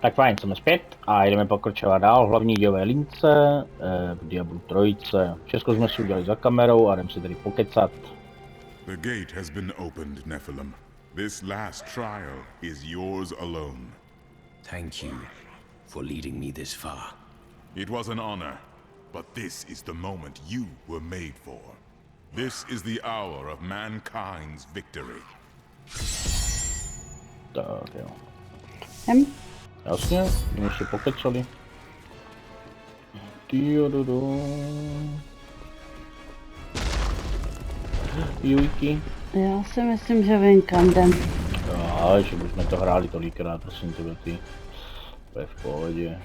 Tak fajn, jsme zpět a jdeme pokračovat dál v hlavní dějové lince v Diablu 3. Všechno jsme si udělali za kamerou a jdeme si tady pokecat. The gate has been opened, Nephilim. This last trial is yours alone. Thank you for leading me this far. It was an honor, but this is the moment you were made for. This is the hour of mankind's victory. Tak jo. Hm? Jasně, my si pokecali. Jujky. Já si myslím, že vím kam jdem. No, že už jsme to hráli tolikrát, prosím tebe, ty. To je v pohodě.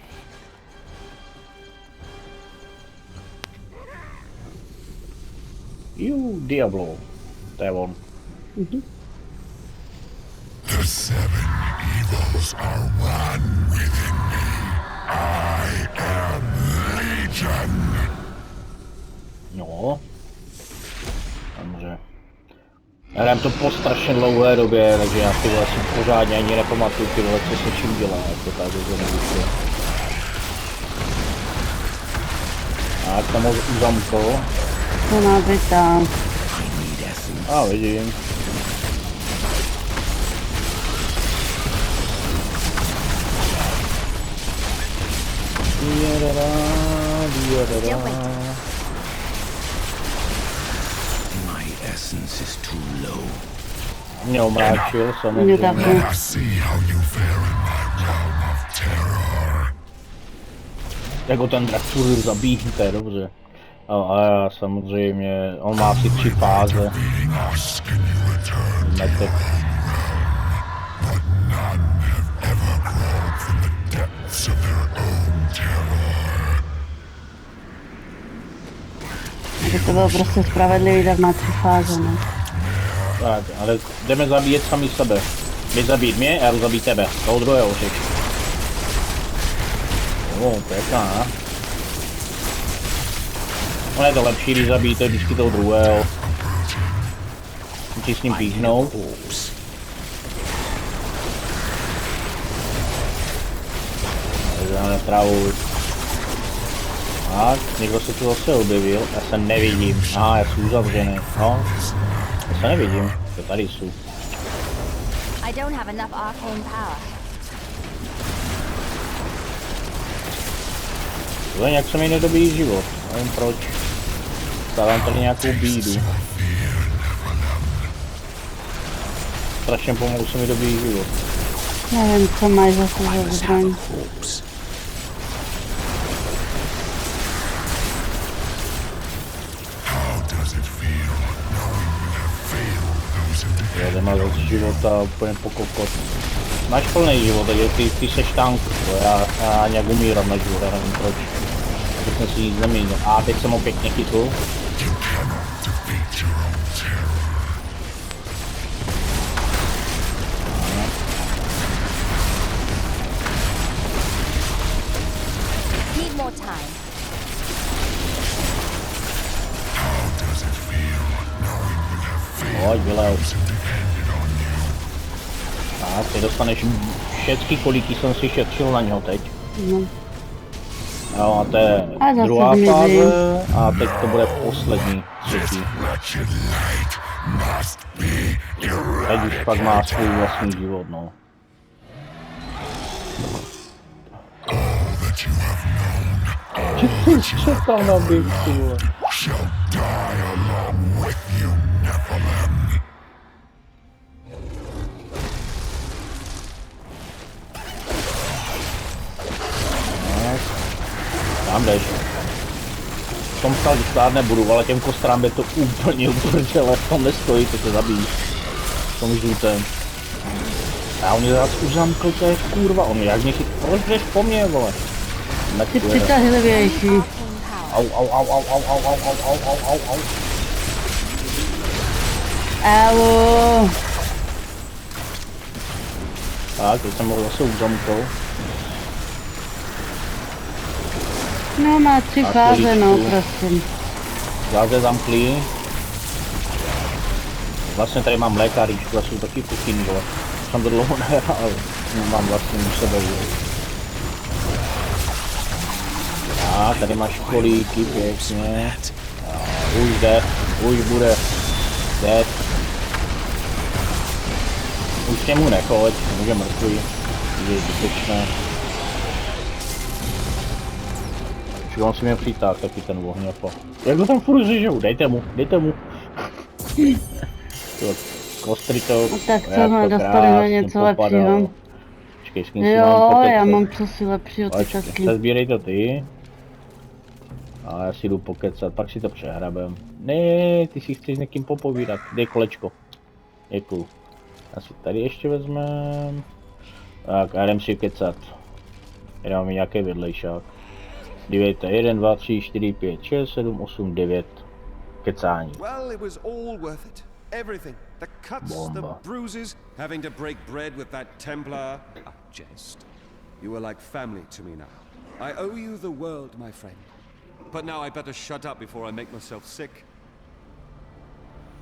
Diablo. To je on. The seven evils are one within me. I am Legion. No. Samozřejmě. Já hrám to po strašně dlouhé době, takže já ty vole si pořádně ani nepamatuju ty vole, co se čím dělá, jako tak, že to nevíš. Tak, tam ho uzamkl. To má být tam. A vidím. My essence is too low. Mě omráčil samozřejmě. I see how you fare in my realm of terror. Jako ten drak furt zabíjí, to je dobře. A samozřejmě, on má asi 3 fáze. Metek. But none have ever crawled from the depths of their own terror. Aby to bylo prostě spravedlivý, tak má 3 fáze, ne? Tak, ale jdeme zabíjet sami sebe. Vy zabít mě, já jdu zabít tebe. Toho druhého řek. Pěkná. Ono je to lepší, když zabijete vždycky toho druhého. Musíš s ním píchnout. Dáme pravou. Tak, někdo se tu zase objevil, já se nevidím. Aha, já jsem uzavřený. No, já se nevidím, to tady jsou. I don't have enough arcane power. To nějak se mi nedobíjí život, nevím proč. Stávám tady nějakou bídu. Strašně pomalu se mi dobíjí život. Nevím, co máš zase za zbraň. Já nemám zase života úplně po kokot. Máš plný život, takže ty seš tank, já nějak umírám na život, já nevím proč. Teď jsem si nic nemínil. A teď jsem ho pěkně chytl. Need more time. Pojď, vylez. Tak, ty dostaneš všechny kolíky, jsem si šetřil na něho teď. No. Jo, a to je druhá fáze a teď to bude poslední, třetí. Teď už pak má svůj vlastní život, no. Co tam nabít, ty vole? Tam jdeš. V tom stát nebudu, ale těm kostrám je to úplně uprdele, v tom nestojí, to se zabíjí. V tom žlutém. A on je zase už zamkl, to je kurva, on jak mě chyt, proč jdeš po mně, vole? Ty přitažlivější. Au. Au. Tak, teď jsem ho zase uzamkl. No, má 3 fáze, no, prosím. Fáze zamklý. Vlastně tady mám lékaříčku, jsou taky kuchyny, vole. Jsem to dlouho nehrál, mám vlastně u sebe, vole. A tady máš kolíky, pěkně. Už jde, už bude. Jde. Už k němu nechoď, může mrtvý. Je zbytečné. Už on si mě přitáhl taky ten ohňapa. Jak ho tam furt řežou, dejte mu. Kostry to Tak co jsme dostali na něco lepšího. Počkej, s kým si Jo, mám pokecat. já mám cosi lepšího, ty Počkej, taky. sbírej to ty. A já si jdu pokecat, pak si to přehrabem. Ne, ty si chceš s někým popovídat. Dej kolečko. Děkuju. Já si tady ještě vezmem. Tak, a jdem si kecat. Tady máme nějaký vedlejšák. Dívejte, 1, 2, 3, 4, 5, 6, 7, 8, 9. Kecání. Well, it was all worth it. Everything. The cuts, the Bomba. bruises, having to break bread with that Templar. A jest. You are like family to me now. I owe you the world, my friend. But now I better shut up before I make myself sick.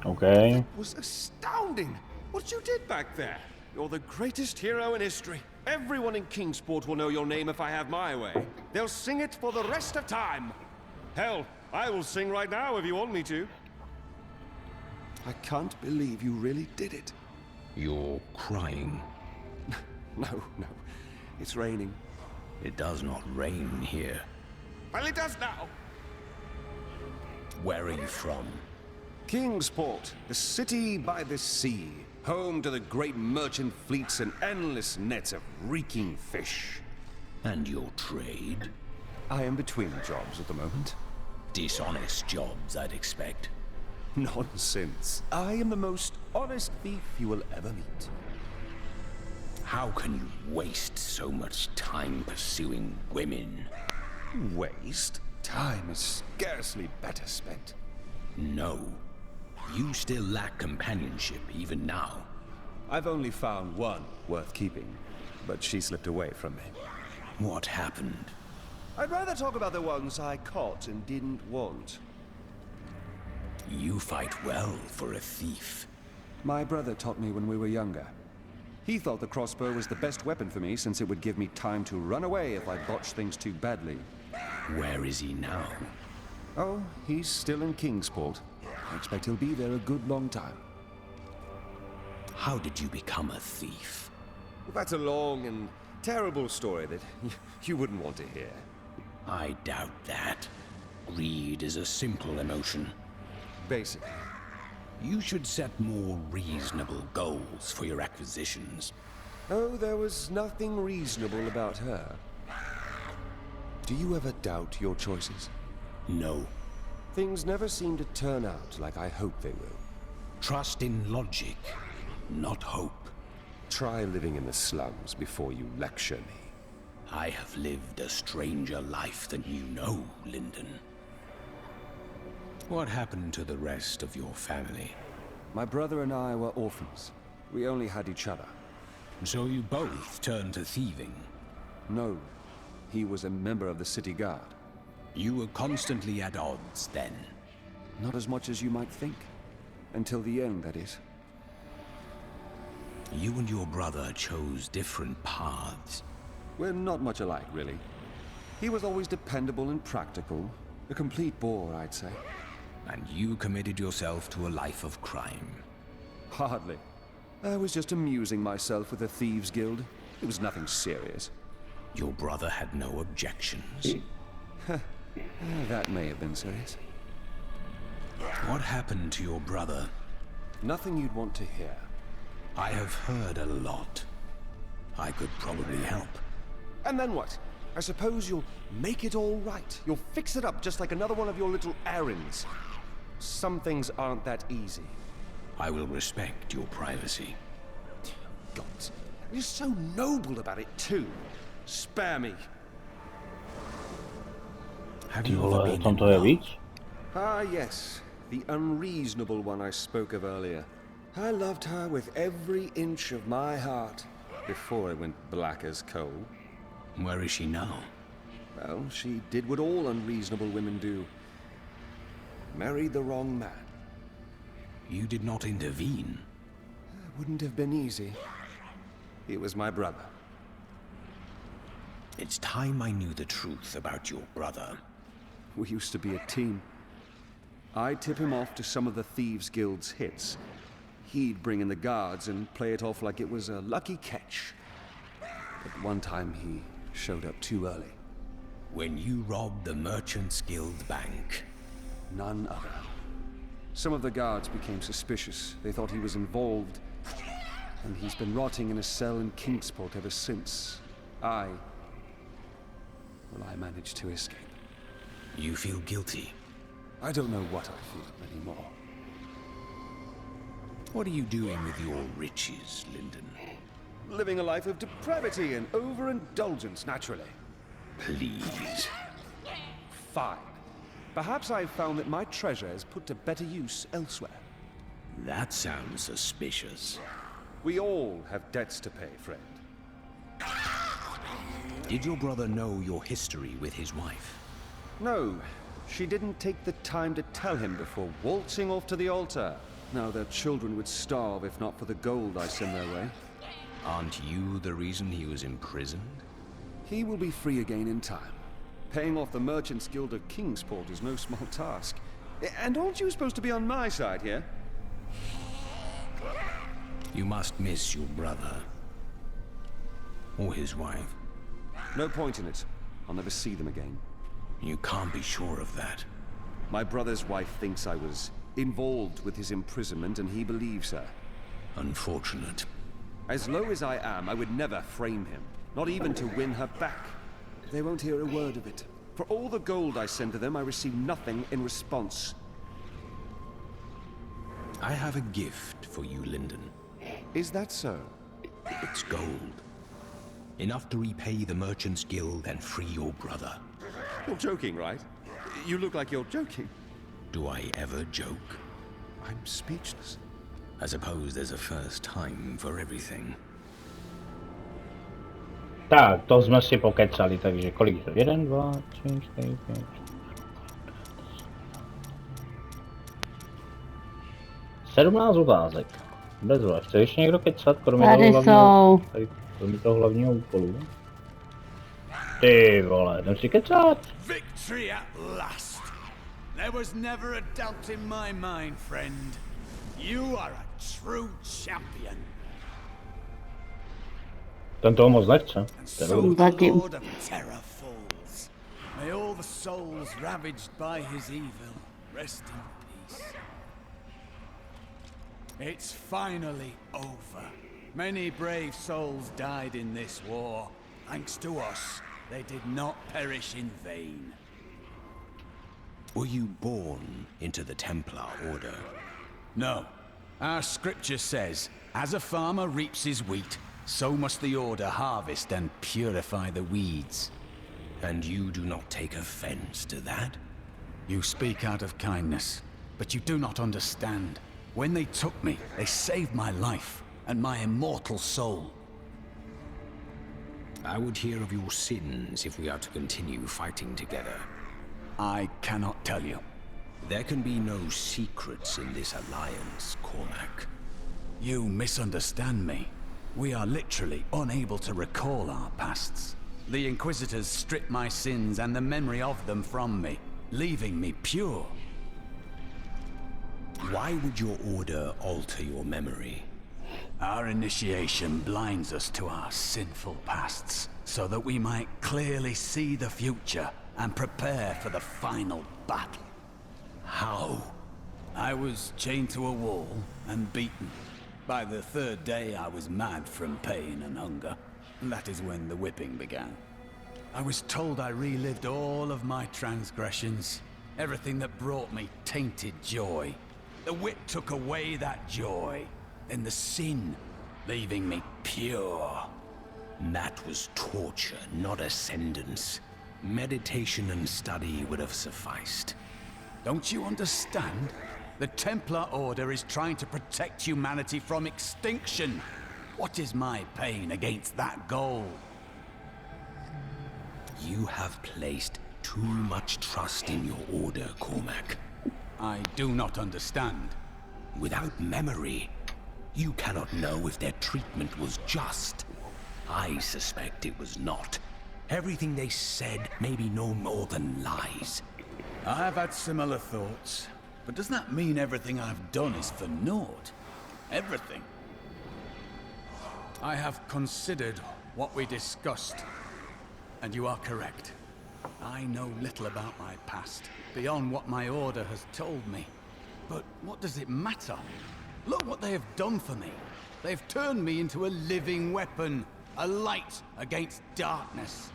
Okay. It was astounding what you did back there. You're the greatest hero in history. Everyone in Kingsport will know your name if I have my way. They'll sing it for the rest of time. Hell, I will sing right now if you want me to. I can't believe you really did it. You're crying. No. It's raining. It does not rain here. Well, it does now. Where are you from? Kingsport, the city by the sea. Home to the great merchant fleets and endless nets of reeking fish. And your trade? I am between jobs at the moment. Dishonest jobs, I'd expect. Nonsense. I am the most honest thief you will ever meet. How can you waste so much time pursuing women? Waste? Time is scarcely better spent. No. You still lack companionship, even now. I've only found one worth keeping, but she slipped away from me. What happened? I'd rather talk about the ones I caught and didn't want. You fight well for a thief. My brother taught me when we were younger. He thought the crossbow was the best weapon for me since it would give me time to run away if I botched things too badly. Where is he now? Oh, he's still in Kingsport. I expect he'll be there a good long time. How did you become a thief? Well, that's a long and terrible story that you wouldn't want to hear. I doubt that. Greed is a simple emotion. Basically. You should set more reasonable goals for your acquisitions. Oh, there was nothing reasonable about her. Do you ever doubt your choices? No. Things never seem to turn out like I hope they will. Trust in logic, not hope. Try living in the slums before you lecture me. I have lived a stranger life than you know, Lyndon. What happened to the rest of your family? My brother and I were orphans. We only had each other. So you both turned to thieving? No, he was a member of the city guard. You were constantly at odds, then? Not as much as you might think. Until the end, that is. You and your brother chose different paths. We're not much alike, really. He was always dependable and practical. A complete bore, I'd say. And you committed yourself to a life of crime. Hardly. I was just amusing myself with the Thieves' Guild. It was nothing serious. Your brother had no objections. That may have been serious. What happened to your brother? Nothing you'd want to hear. I have heard a lot. I could probably help. And then what? I suppose you'll make it all right. You'll fix it up just like another one of your little errands. Some things aren't that easy. I will respect your privacy. God, you're so noble about it too. Spare me. Have Ty you ever vole, been tam in to je love? víc? Ah, yes. The unreasonable one I spoke of earlier. I loved her with every inch of my heart before it went black as coal. Where is she now? Well, she did what all unreasonable women do. Married the wrong man. You did not intervene. It wouldn't have been easy. He was my brother. It's time I knew the truth about your brother. We used to be a team. I'd tip him off to some of the Thieves Guild's hits. He'd bring in the guards and play it off like it was a lucky catch. But one time he showed up too early. When you robbed the Merchants Guild bank. None other. Some of the guards became suspicious. They thought he was involved. And he's been rotting in a cell in Kingsport ever since. I managed to escape. You feel guilty? I don't know what I feel anymore. What are you doing with your riches, Lyndon? Living a life of depravity and overindulgence, naturally. Please. Fine. Perhaps I've found that my treasure is put to better use elsewhere. That sounds suspicious. We all have debts to pay, friend. Did your brother know your history with his wife? No, she didn't take the time to tell him before waltzing off to the altar. Now their children would starve if not for the gold I send their way. Aren't you the reason he was imprisoned? He will be free again in time. Paying off the Merchants Guild of Kingsport is no small task. And aren't you supposed to be on my side here? You must miss your brother. Or his wife. No point in it. I'll never see them again. You can't be sure of that. My brother's wife thinks I was involved with his imprisonment, and he believes her. Unfortunate. As low as I am, I would never frame him. Not even to win her back. They won't hear a word of it. For all the gold I send to them, I receive nothing in response. I have a gift for you, Lyndon. Is that so? It's gold. Enough to repay the Merchants Guild and free your brother. You're joking, right? You look like you're joking. Do I ever joke? I'm speechless. I suppose there's a first time for everything. Tak, to jsme si pokecali, takže kolik to? 1, 2, 3, 4, 5. 17 otázek. Bezva. Chce ještě někdo kecat, kromě Tady toho hlavního, tady, kromě toho hlavního úkolu? Ty vole, jdem si kecat. Victory at last! There was never a doubt in my mind, friend. You are a true champion. Ten toho moc nechce. And so the Lord of Terror falls. May all the souls ravaged by his evil rest in peace. It's finally over. Many brave souls died in this war. Thanks to us, they did not perish in vain. Were you born into the Templar Order? No. Our scripture says, as a farmer reaps his wheat, so must the Order harvest and purify the weeds. And you do not take offense to that? You speak out of kindness, but you do not understand. When they took me, they saved my life and my immortal soul. I would hear of your sins if we are to continue fighting together. I cannot tell you. There can be no secrets in this alliance, Cormac. You misunderstand me. We are literally unable to recall our pasts. The Inquisitors stripped my sins and the memory of them from me, leaving me pure. Why would your order alter your memory? Our initiation blinds us to our sinful pasts, so that we might clearly see the future and prepare for the final battle. How? I was chained to a wall and beaten. By the third day, I was mad from pain and hunger. And that is when the whipping began. I was told I relived all of my transgressions. Everything that brought me tainted joy. The whip took away that joy. Then the sin, leaving me pure. That was torture, not ascendance. Meditation and study would have sufficed. Don't you understand? The Templar Order is trying to protect humanity from extinction. What is my pain against that goal? You have placed too much trust in your order, Cormac. I do not understand. Without memory, you cannot know if their treatment was just. I suspect it was not. Everything they said may be no more than lies. I've had similar thoughts, but does that mean everything I've done is for naught? Everything? I have considered what we discussed, and you are correct. I know little about my past, beyond what my order has told me. But what does it matter? Look what they have done for me. They've turned me into a living weapon, a light against darkness.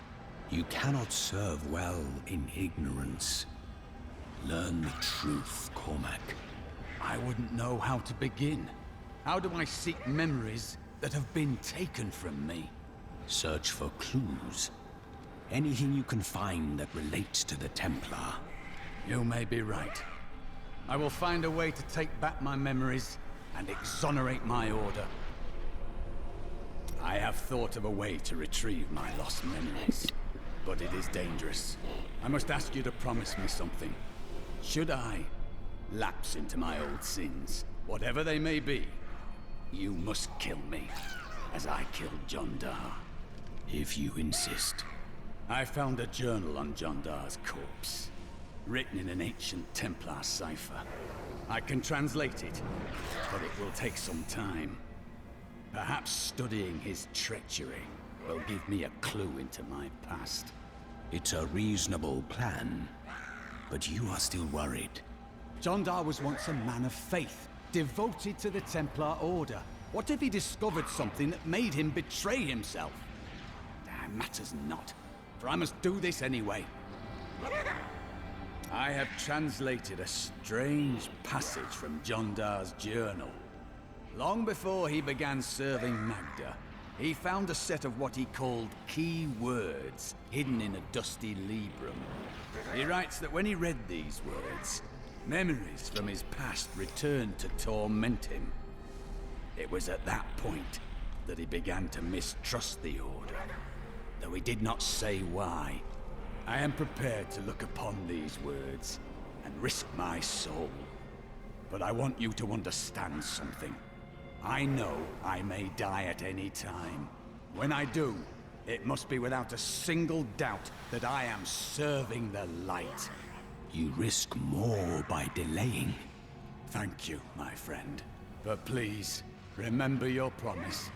You cannot serve well in ignorance. Learn the truth, Cormac. I wouldn't know how to begin. How do I seek memories that have been taken from me? Search for clues. Anything you can find that relates to the Templar. You may be right. I will find a way to take back my memories and exonerate my order. I have thought of a way to retrieve my lost memories, but it is dangerous. I must ask you to promise me something. Should I lapse into my old sins, whatever they may be, you must kill me, as I killed John Dar. If you insist. I found a journal on John Dar's corpse, written in an ancient Templar cipher. I can translate it, but it will take some time. Perhaps studying his treachery will give me a clue into my past. It's a reasonable plan, but you are still worried. John Dar was once a man of faith, devoted to the Templar Order. What if he discovered something that made him betray himself? That matters not, for I must do this anyway. I have translated a strange passage from John Dar's journal. Long before he began serving Magda, he found a set of what he called key words hidden in a dusty librum. He writes that when he read these words, memories from his past returned to torment him. It was at that point that he began to mistrust the Order, though he did not say why. I am prepared to look upon these words and risk my soul. But I want you to understand something. I know I may die at any time. When I do, it must be without a single doubt that I am serving the light. You risk more by delaying. Thank you, my friend. But please, remember your promise.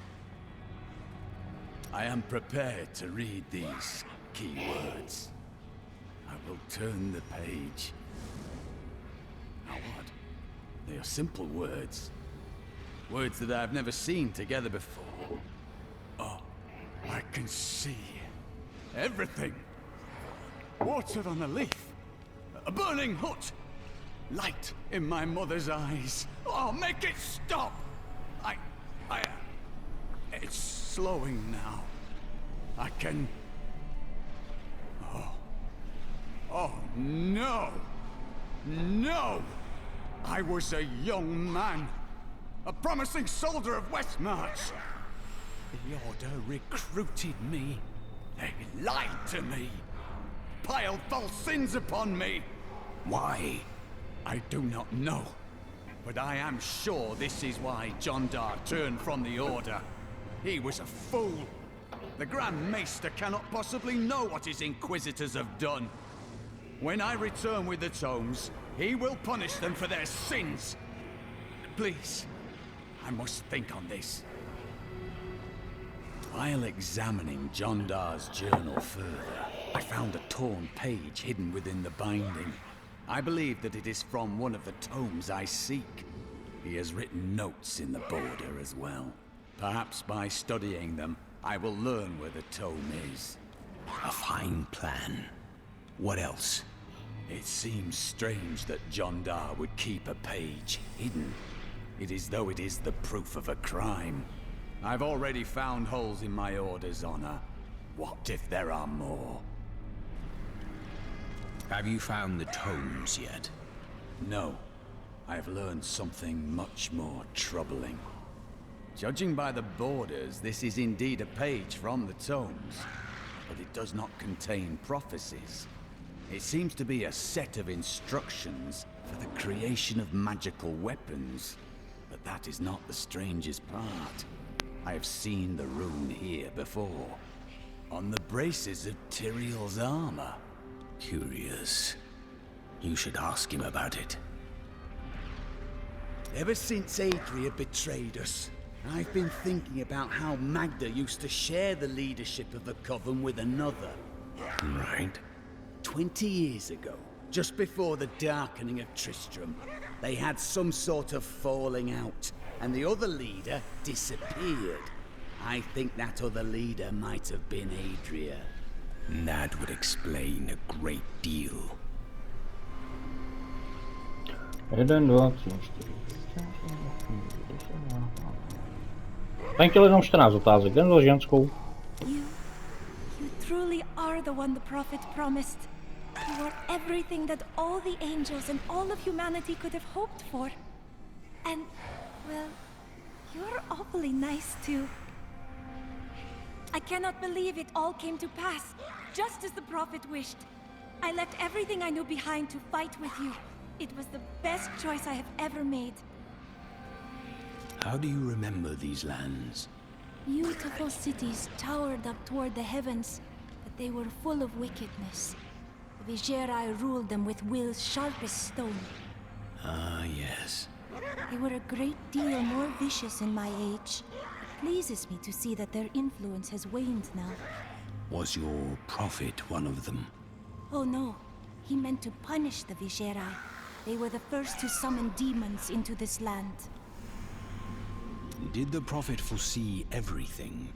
I am prepared to read these key words. I will turn the page. Now what? They are simple words. Words that I've never seen together before. Oh, I can see everything. Water on a leaf. A burning hut. Light in my mother's eyes. Oh, make it stop! It's slowing now. I can... Oh, no! No! I was a young man. A promising soldier of Westmarch. The Order recruited me. They lied to me. Piled false sins upon me. Why? I do not know. But I am sure this is why John Dar turned from the Order. He was a fool. The Grand Maester cannot possibly know what his Inquisitors have done. When I return with the tomes, he will punish them for their sins. Please, I must think on this. While examining John Dar's journal further, I found a torn page hidden within the binding. I believe that it is from one of the tomes I seek. He has written notes in the border as well. Perhaps by studying them, I will learn where the tome is. A fine plan. What else? It seems strange that John Dar would keep a page hidden. It is though it is the proof of a crime. I've already found holes in my Order's honor. What if there are more? Have you found the tomes yet? No. I've learned something much more troubling. Judging by the borders, this is indeed a page from the tomes, but it does not contain prophecies. It seems to be a set of instructions for the creation of magical weapons, but that is not the strangest part. I have seen the rune here before, on the braces of Tyrael's armor. Curious. You should ask him about it. Ever since Adria betrayed us, I've been thinking about how Magda used to share the leadership of the Coven with another. Right. 20 years ago, just before the darkening of Tristram, they had some sort of falling out, and the other leader disappeared. I think that other leader might have been Adria. That would explain a great deal. 1, 2, 3, 4. Ten chtěl jenom 14 otázek, jen za ženskou. You truly are the one the prophet promised. You are everything that all the angels and all of humanity could have hoped for. And, well, you're awfully nice too. I cannot believe it all came to pass, just as the prophet wished. I left everything I knew behind to fight with you. It was the best choice I have ever made. How do you remember these lands? Beautiful cities towered up toward the heavens, but they were full of wickedness. The Vigerai ruled them with wills sharp as stone. Ah, yes. They were a great deal more vicious in my age. It pleases me to see that their influence has waned now. Was your prophet one of them? Oh no, he meant to punish the Vigerai. They were the first to summon demons into this land. Did the prophet foresee everything?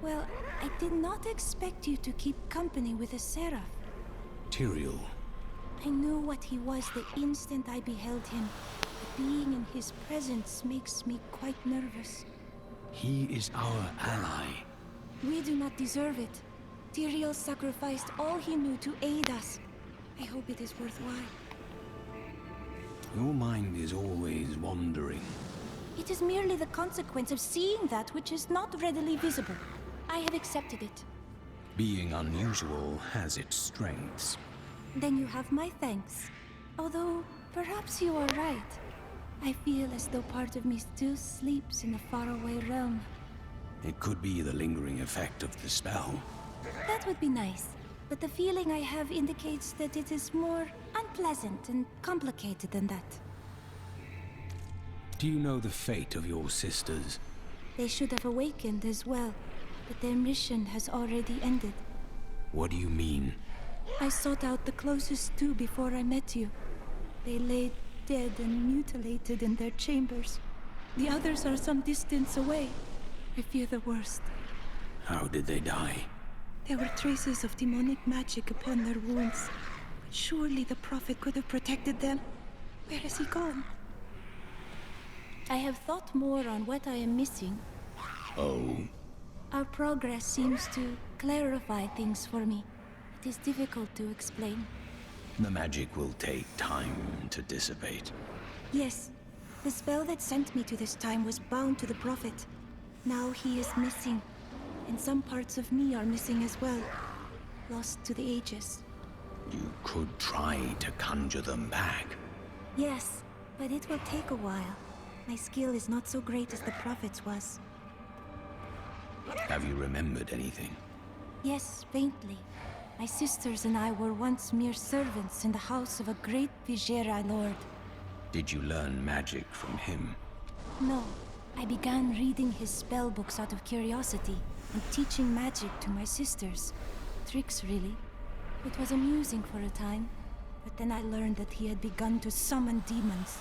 Well, I did not expect you to keep company with a seraph. Tyrael. I knew what he was the instant I beheld him. But being in his presence makes me quite nervous. He is our ally. We do not deserve it. Tyrael sacrificed all he knew to aid us. I hope it is worthwhile. Your mind is always wandering. It is merely the consequence of seeing that which is not readily visible. I have accepted it. Being unusual has its strengths. Then you have my thanks. Although, perhaps you are right. I feel as though part of me still sleeps in a faraway realm. It could be the lingering effect of the spell. That would be nice. But the feeling I have indicates that it is more unpleasant and complicated than that. Do you know the fate of your sisters? They should have awakened as well, but their mission has already ended. What do you mean? I sought out the closest two before I met you. They lay dead and mutilated in their chambers. The others are some distance away. I fear the worst. How did they die? There were traces of demonic magic upon their wounds. But surely the prophet could have protected them. Where has he gone? I have thought more on what I am missing. Oh. Our progress seems to clarify things for me. It is difficult to explain. The magic will take time to dissipate. Yes, the spell that sent me to this time was bound to the prophet. Now he is missing, and some parts of me are missing as well. Lost to the ages. You could try to conjure them back. Yes, but it will take a while. My skill is not so great as the prophet's was. Have you remembered anything? Yes, faintly. My sisters and I were once mere servants in the house of a great Vigerai lord. Did you learn magic from him? No, I began reading his spell books out of curiosity and teaching magic to my sisters. Tricks, really. It was amusing for a time, but then I learned that he had begun to summon demons.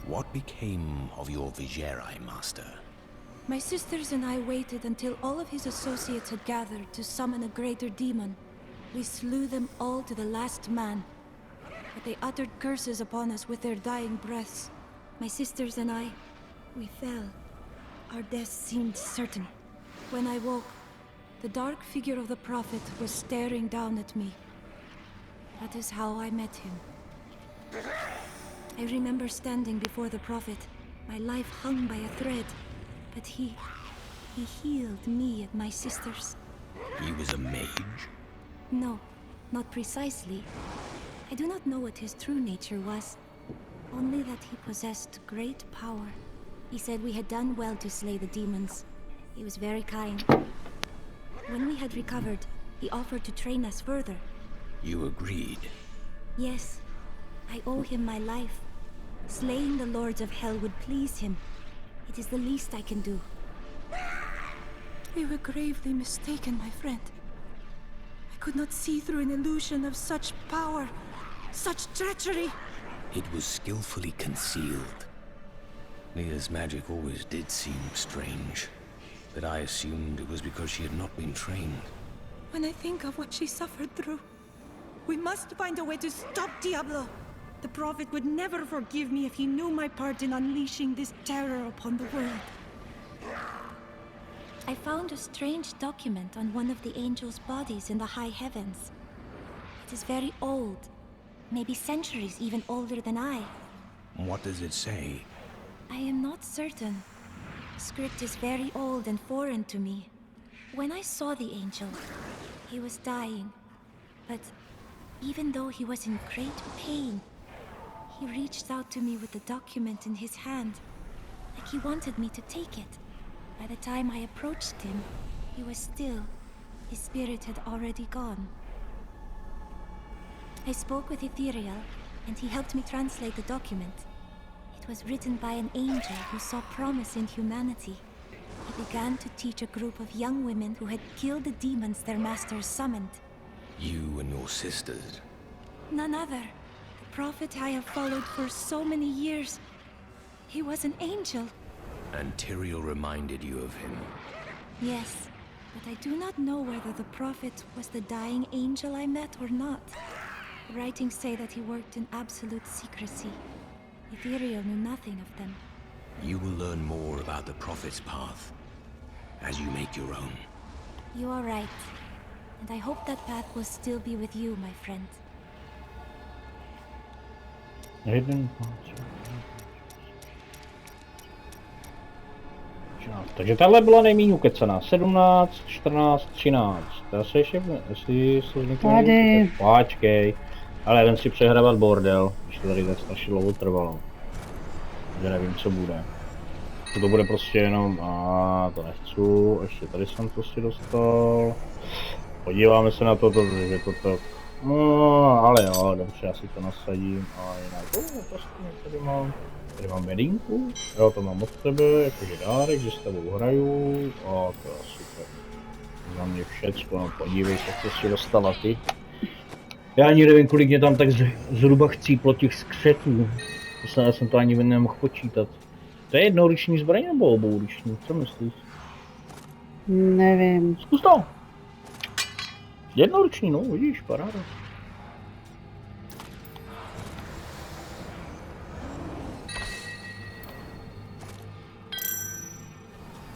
What became of your Vigerai master? My sisters and I waited until all of his associates had gathered to summon a greater demon. We slew them all to the last man. But they uttered curses upon us with their dying breaths. My sisters and I, we fell. Our deaths seemed certain. When I woke, the dark figure of the prophet was staring down at me. That is how I met him. I remember standing before the prophet, my life hung by a thread. But he healed me and my sisters. He was a mage? No, not precisely. I do not know what his true nature was. Only that he possessed great power. He said we had done well to slay the demons. He was very kind. When we had recovered, he offered to train us further. You agreed? Yes, I owe him my life. Slaying the lords of hell would please him. It is the least I can do. We were gravely mistaken, my friend. I could not see through an illusion of such power, such treachery. It was skillfully concealed. Leah's magic always did seem strange, but I assumed it was because she had not been trained. When I think of what she suffered through, we must find a way to stop Diablo. The Prophet would never forgive me if he knew my part in unleashing this terror upon the world. I found a strange document on one of the angels' bodies in the high heavens. It is very old, maybe centuries even older than I. What does it say? I am not certain. The script is very old and foreign to me. When I saw the angel, he was dying. But even though he was in great pain, he reached out to me with the document in his hand, like he wanted me to take it. By the time I approached him, he was still. His spirit had already gone. I spoke with Ethereal, and he helped me translate the document. It was written by an angel who saw promise in humanity. He began to teach a group of young women who had killed the demons their masters summoned. You and your sisters? None other. The prophet I have followed for so many years. He was an angel. And Tyrael reminded you of him? Yes, but I do not know whether the prophet was the dying angel I met or not. The writings say that he worked in absolute secrecy. Ethereal knew nothing of them. You will learn more about the prophet's path as you make your own. You are right. And I hope that path will still be with you, my friend. Takže tahle byla nejméně ukecená. 17, 14, 13. Já se ještě, jestli se Tady. Počkej. Ale jen si přehrávat bordel, když to tady tak strašně dlouho trvalo. Takže nevím, co bude. To bude prostě jenom, to nechci, ještě tady jsem to si dostal. Podíváme se na to, protože to tak, no, ale jo, dobře, já si to nasadím a jinak, tady mám bedínku, jo, to mám od tebe, jakože dárek, že s tebou hraju, a to je super. Za mě všecko, no podívej se, co si dostala ty. Já ani nevím, kolik mě tam tak zhruba chcíplo těch skřetů. Já jsem to ani nemohl počítat. To je jednoruční zbraň nebo obouruční? Co myslíš? Nevím. Zkus to! Jednoruční, no vidíš, paráda.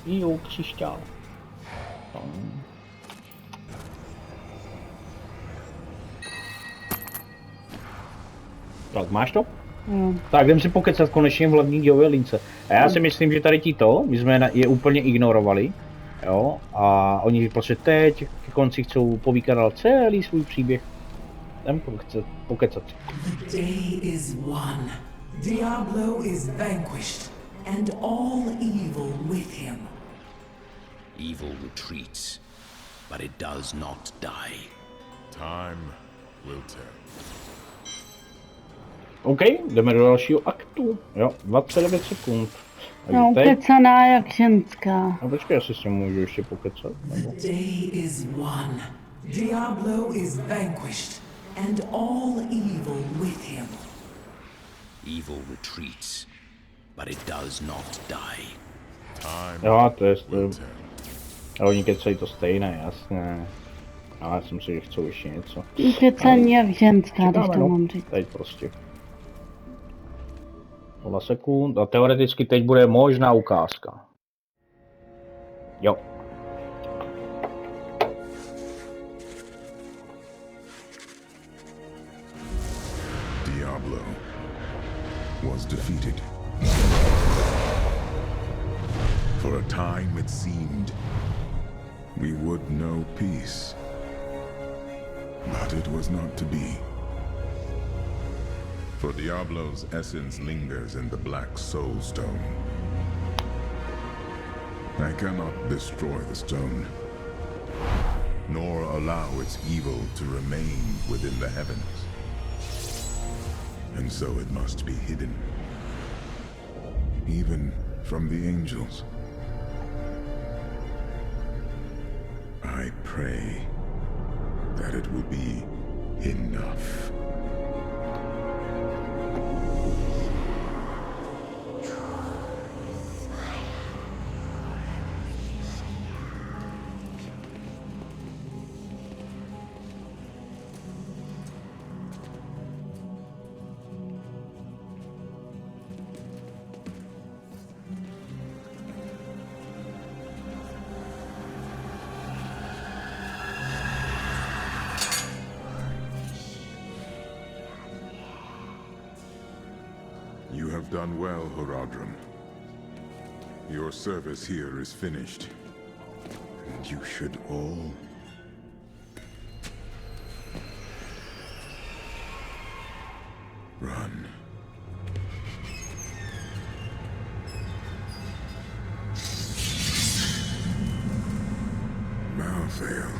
Jo, křišťál. Tak, máš to? Tak jdem si pokecat konečně v hlavní dějové lince. A já si myslím, že tady my jsme je úplně ignorovali. Jo, a oni prostě teď ke konci chcou povykladat celý svůj příběh. Jdem pokecat. The day is won. Diablo is vanquished, and all evil with him. Evil retreats, but it does not die. Time will tell. OK, jdeme do dalšího aktu. Jo, 29 sekund. No, ukecaná jak ženská. A počkej, asi si můžu ještě pokecat. Nebo... The day is won. Diablo is vanquished, and all evil with him. Evil retreats, but it does not die. Jo, to je... A oni kecají to stejné, jasně. A já jsem si, že chcou ještě něco. Ukecaný jak ženská, když to mám říct. Teď prostě. 0 sekund a teoreticky teď bude možná ukázka. Jo. Diablo was defeated. For a time it seemed we would know peace. But it was not to be. For Diablo's essence lingers in the Black Soul Stone. I cannot destroy the stone, nor allow its evil to remain within the heavens. And so it must be hidden. Even from the angels. I pray that it will be enough. You have done well, Horadrim. Your service here is finished. And you should all... run. Malthael.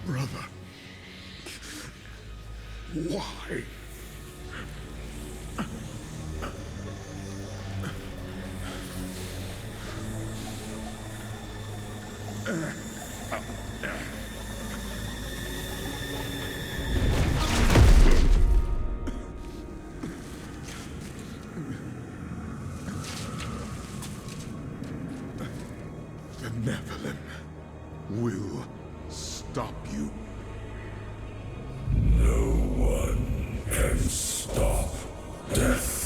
Brother. Why? The Nephilim will stop you. No one can stop death.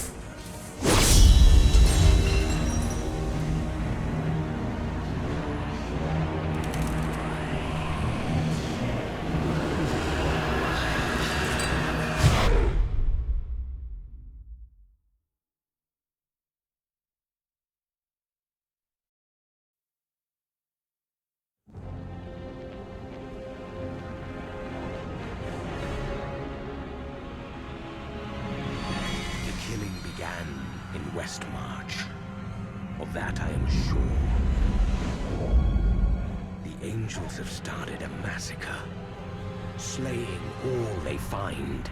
In Westmarch. Of that I am sure. The angels have started a massacre, slaying all they find.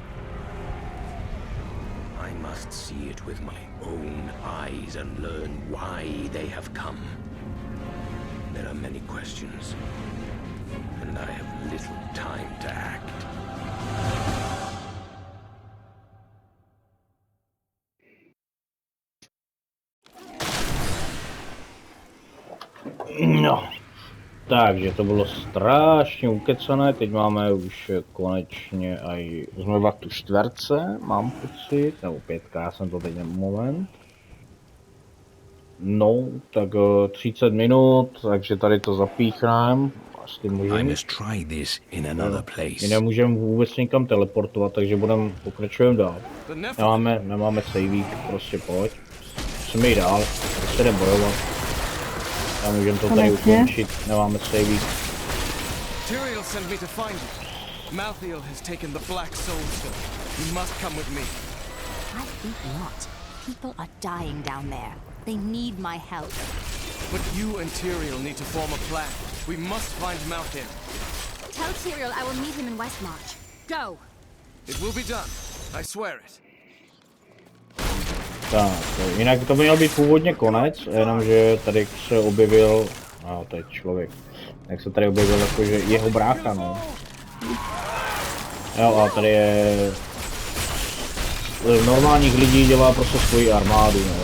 I must see it with my own eyes and learn why they have come. There are many questions, and I have little time to act. No, takže to bylo strašně ukecané, teď máme už konečně aj znova tu čtverce, mám pocit, nebo pětka, já jsem to teď moment. No, tak 30 minut, takže tady to zapíchnám, asi můžeme. My nemůžeme vůbec nikam teleportovat, takže pokračujeme dál. Nemáme saveík, prostě pojď. Musíme jít dál, prostě jde bojovat. A můžeme to tady ukončit, nemáme saveík. Tyrael sent me to find you. Malthael has taken the Black Soul Stone. You must come with me. I think not. People are dying down there. They need my help. But you and Tyrael need to form a plan. We must find Malthael. Tell Tyrael I will meet him in Westmarch. Go! It will be done. I swear it. Tak, jinak to měl být původně konec, jenomže tady se objevil, to je člověk, jak se tady objevil jakože jeho brácha, no. Jo, a tady je, normálních lidí dělá prostě svoji armádu, no.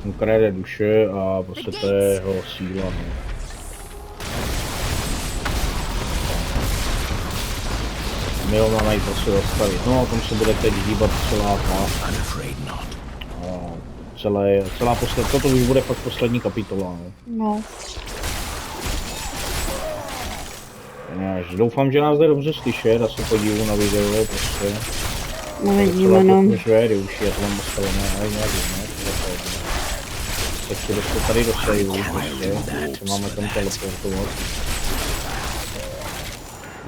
Mu krade duše a prostě to je jeho síla, no. My ho máme prostě zastavit, no a tom se bude teď hýbat celá ta. Celá poslední, toto už bude fakt poslední kapitola, no. Doufám, že nás jde dobře slyšet, a se podívu na video, prostě. No vidíme, no. Už vědy, už je to mám nastavené, ale nevím, ne? Tak si dostat tady do saveu, prostě, máme tam teleportovat.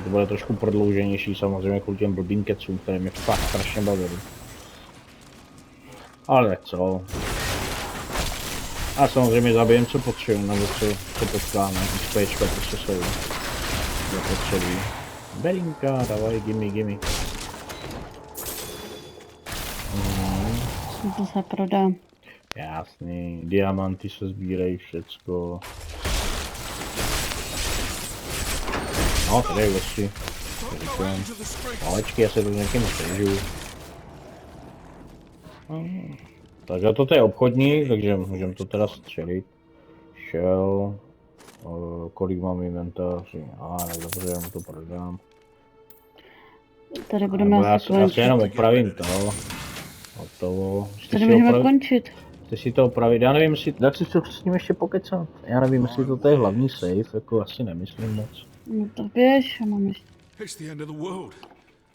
To bude trošku prodlouženější, samozřejmě kvůli těm blbým kecům, které mě fakt strašně bavily. Ale co? A samozřejmě zabijem, co potřebuji, nebo co potkáme, XPčka prostě jsou zapotřebí. Berinka, dávaj, gimme. To se prodá. Jasný, diamanty se sbírají všecko. No, tady je vlastně. Malečky, já se to někým přežiju. Takže toto je obchodník, takže můžeme to teda střelit. Šel. Kolik mám inventáři? Tak dobře, já mu to prodám. Tady budeme asi končit. Já si jenom opravím to. Hotovo. Tady můžeme končit. Chci si to opravit, já nevím, jestli, dá si to s ním ještě pokecat. Já nevím, jestli to je hlavní save, jako asi nemyslím moc. No to běž, mám ještě. It's the end of the world.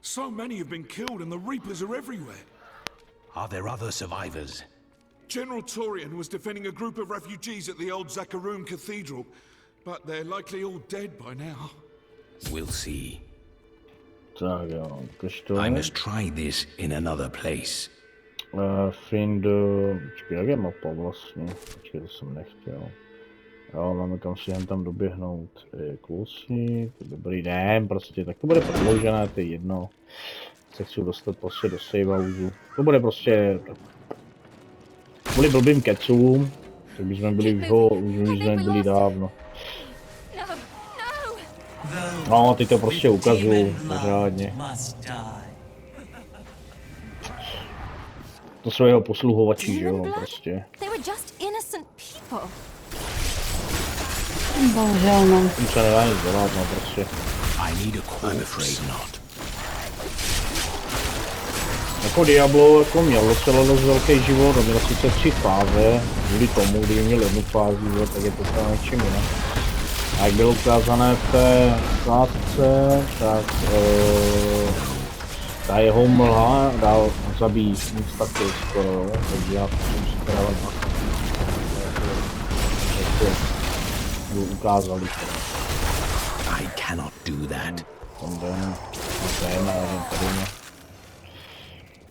So many have been killed and the Reapers are everywhere. Are there other survivors? General Torian was defending a group of refugees at the old Zakaroon Cathedral, but they're likely all dead by now. We'll see. Tak jo, to I must try this in another place. Find... Počkej, jak je mapa vlastně? Počkej, to jsem nechtěl. Jo, máme kam si jen tam doběhnout. Kluci, dobrý den, prostě, tak to bude prodloužené, to je jedno. Se chci dostat prostě do save houseu. To bude prostě... Kvůli blbým kecům, tak bychom byli dávno. No, ty to prostě ukazují, pořádně. To jsou jeho posluhovači, že jo, prostě. Bohužel, no. Tím se nedá nic dělat, no, prostě. Jako Diablo jako měl docela dost velký život, měl sice 3 fáze, kvůli tomu, kdy měl jednu fázi, tak je to třeba něčím jinam. A jak bylo ukázané v té ukázce, tak ta jeho mlha dál zabít instantně skoro, takže já jsem si teda ukázali. I cannot do that.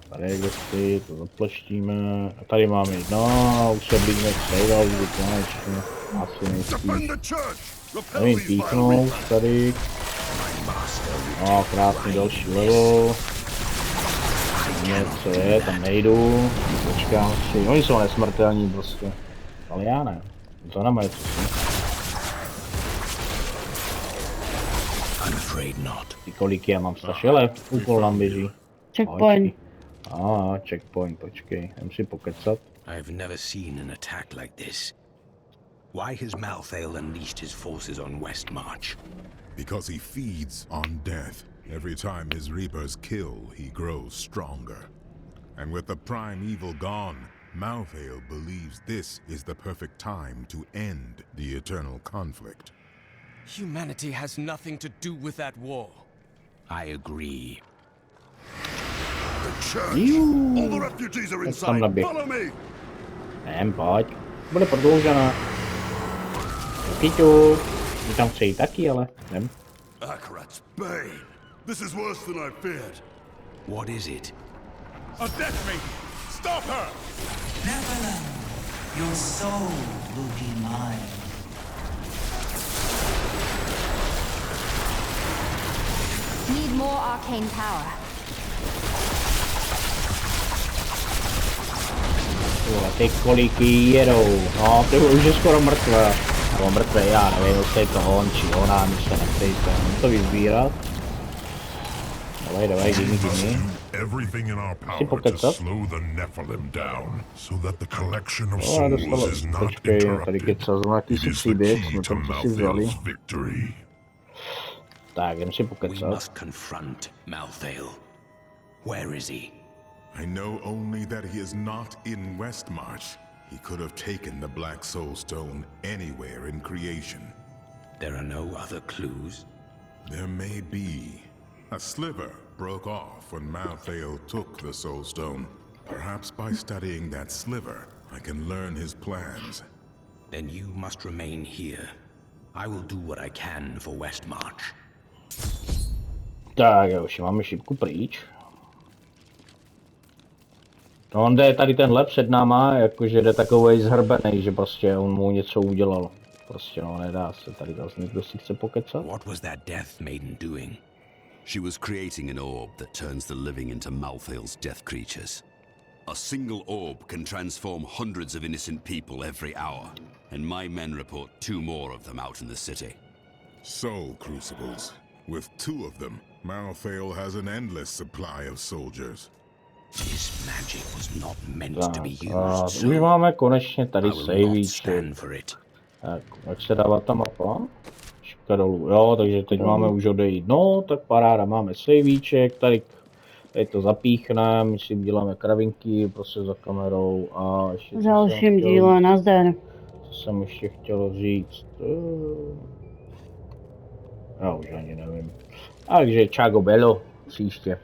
Tady je kdesi, to zapleštíme. A tady máme no, už se blížíme k sejda, už to konečně. Asi nejspíš. Nevím, píchnout tady. No, krásný další level. Něco je, tam nejdu. Počkám si, oni jsou nesmrtelní prostě. Ale já ne. To nemají co si. Ty kolik já mám strašile, úkol nám běží. Checkpoint. Checkpoint, počkej, jdem si pokecat. I've never seen an attack like this. Why has Malthael unleashed his forces on Westmarch? Because he feeds on death. Every time his Reapers kill, he grows stronger. And with the prime evil gone, Malthael believes this is the perfect time to end the eternal conflict. Humanity has nothing to do with that war. I agree. The church! All the refugees are inside! Follow me! Pojď. Bude prodloužená. Kyťu. Ty tam chce jít taky, ale jdem. Akarat's bane! This is worse than I feared. What is it? A death maiden! Stop her! Never, your soul will be mine. Need more arcane power. Ty koliký jedou, no ty už je skoro mrtvé. Nebo mrtvé, já nevím, jestli je to on či ona, my se neptejte, to vyzbírat. Давай, give me. Everything in our power to slow the Nephilim down, so that the collection of No, souls is not interrupted. It is the key to Malthael's victory. Tak, jen si We pokecat. must confront Malthael. Where is he? I know only that he is not in Westmarch. He could have taken the Black Soul Stone anywhere in creation. There are no other clues? There may be. A sliver broke off when Malthael took the Soul Stone. Perhaps by studying that sliver, I can learn his plans. Then you must remain here. I will do what I can for Westmarch. Tak, já už máme šipku pryč. No on jde tady tenhle před náma, jakože jde takovej zhrbený, že prostě on mu něco udělal. Prostě no, nedá se tady zase někdo si chce pokecat. What was that Death Maiden doing? She was creating an orb that turns the living into Malthael's death creatures. A single orb can transform hundreds of innocent people every hour, and my men report 2 more of them out in the city. Soul Crucibles. With 2 of them, Malthael has an endless supply of soldiers. His magic was not meant to be A used, už máme konečně tady I will not saveíček. stand for it. Tak, jak se dává ta mapa? Šipka dolů, jo, takže teď máme už odejít. No, tak paráda, máme saveíček, tady to zapíchneme, my si uděláme kravinky prostě za kamerou a ještě... V dalším díle, nazdar. Co jsem ještě chtěl říct? Já už ani nevím. Takže čago bello, příště.